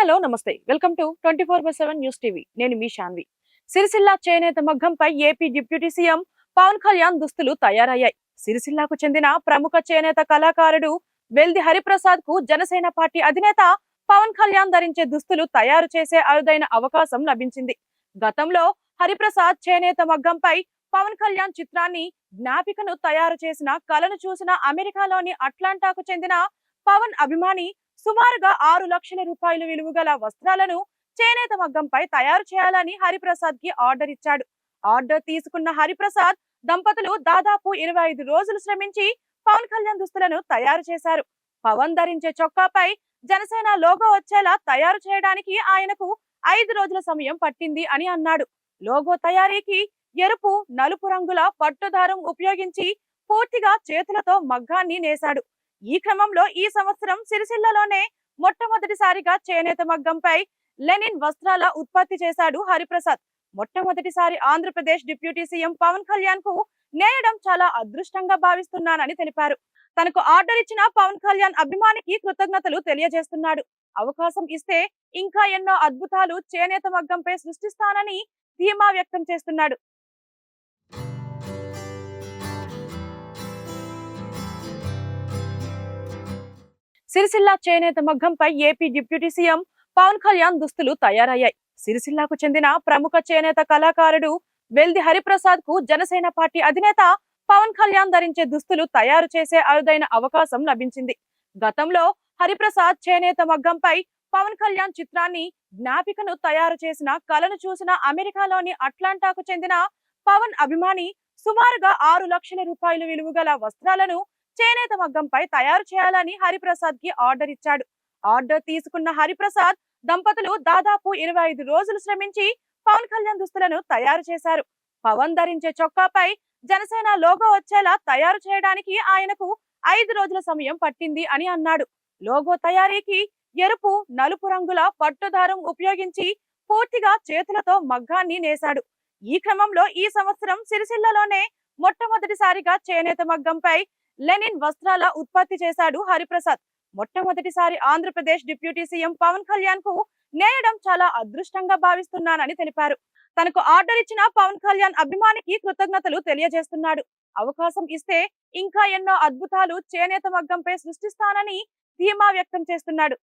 Hello నమస్తే welcome to 24/7 news TV నేను మీ శాన్వి. సిరిసిల్ల చేనేత మగ్గంపై AP deputy CM Pawan Kalyan దుస్తులు తయారయ్యాయి. సిరిసిల్లకు చెందిన ప్రముఖ చేనేత కళాకారుడు వెల్ది హరిప్రసాద్ కు జనసేన పార్టీ అధినేత పవన్ కళ్యాణ్ ధరించే దుస్తులు తయారు చేసే అరుదైన అవకాశం లభించింది. గతంలో హరిప్రసాద్ చేనేత మగ్గంపై పవన్ కళ్యాణ్ చిత్రాన్ని జ్ఞాపికను తయారు చేసిన కళను చూసిన అమెరికాలోని అట్లాంటాకు చెందిన పవన్ అభిమాని సుమారుగా 6 లక్షల రూపాయలు విలువ గల వస్త్రాలను చేనేత మగ్గంపై తయారు చేయాలని హరిప్రసాద్ కి ఆర్డర్ ఇచ్చాడు. ఆర్డర్ తీసుకున్న హరిప్రసాద్ దంపతులు దాదాపు 25 రోజులు శ్రమించి పవన్ కళ్యాణ్ దుస్తులను తయారు చేశారు. పవన్ ధరించే చొక్కాపై జనసేన లోగో వచ్చేలా తయారు చేయడానికి ఆయనకు 5 రోజుల సమయం పట్టింది అని అన్నాడు. లోగో తయారీకి ఎరుపు, నలుపు రంగుల పట్టుదారం ఉపయోగించి పూర్తిగా చేతులతో మగ్గాన్ని నేశాడు. ఈ క్రమంలో ఈ సంవత్సరం సిరిసిల్లలోనే మొట్టమొదటిసారిగా చేనేత మగ్గంపై లెనిన్ వస్త్రాల ఉత్పత్తి చేశాడు హరిప్రసాద్. మొట్టమొదటిసారి ఆంధ్రప్రదేశ్ డిప్యూటీ సీఎం పవన్ కళ్యాణ్ కు నేయడం చాలా అదృష్టంగా భావిస్తున్నానని తెలిపారు. తనకు ఆర్డర్ ఇచ్చిన పవన్ కళ్యాణ్ అభిమానికి కృతజ్ఞతలు తెలియజేస్తున్నాడు. అవకాశం ఇస్తే ఇంకా ఎన్నో అద్భుతాలు చేనేత మగ్గంపై సృష్టిస్తానని ధీమా వ్యక్తం చేస్తున్నాడు. సిరిసిల్ల చేనేత మగ్గంపై AP deputy CM Pawan Kalyan దుస్తులు తయారయ్యాయి. సిరిసిల్లకు చెందిన ప్రముఖ చేనేత కళాకారుడు వెల్ది హరిప్రసాద్ కు జనసేన పార్టీ అధినేత పవన్ కళ్యాణ్ ధరించే దుస్తులు తయారు చేసే అరుదైన అవకాశం లభించింది. గతంలో హరిప్రసాద్ చేనేత మగ్గంపై పవన్ కళ్యాణ్ చిత్రాన్ని జ్ఞాపికను తయారు చేసిన కళను చూసిన అమెరికాలోని అట్లాంటాకు చెందిన పవన్ అభిమాని సుమారుగా 6 లక్షల రూపాయలు విలువ గల వస్త్రాలను చేనేత మగ్గంపై తయారు చేయాలని హరిప్రసాద్ కి ఆర్డర్ ఇచ్చాడు. ఆర్డర్ తీసుకున్న హరిప్రసాద్ దంపతులు దాదాపు 25 రోజులు శ్రమించి పవన్ కళ్యాణ్ దుస్తులను తయారు చేశారు. పవన్ ధరించే చొక్కాపై జనసేన లోగో వచ్చేలా తయారు చేయడానికి ఆయనకు 5 రోజుల సమయం పట్టింది అని అన్నాడు. లోగో తయారీకి ఎరుపు, నలుపు రంగుల పట్టుదారం ఉపయోగించి పూర్తిగా చేతులతో మగ్గాన్ని నేశాడు. ఈ క్రమంలో ఈ సంవత్సరం సిరిసిల్లలోనే మొట్టమొదటిసారిగా చేనేత మగ్గంపై లెనిన్ వస్త్రాల ఉత్పత్తి చేశాడు హరిప్రసాద్. మొట్టమొదటిసారి ఆంధ్రప్రదేశ్ డిప్యూటీ సీఎం పవన్ కళ్యాణ్ కు నేయడం చాలా అదృష్టంగా భావిస్తున్నానని తెలిపారు. తనకు ఆర్డర్ ఇచ్చిన పవన్ కళ్యాణ్ అభిమానికి కృతజ్ఞతలు తెలియజేస్తున్నాడు. అవకాశం ఇస్తే ఇంకా ఎన్నో అద్భుతాలు చేనేత మగ్గంపై సృష్టిస్తానని ధీమా వ్యక్తం చేస్తున్నాడు.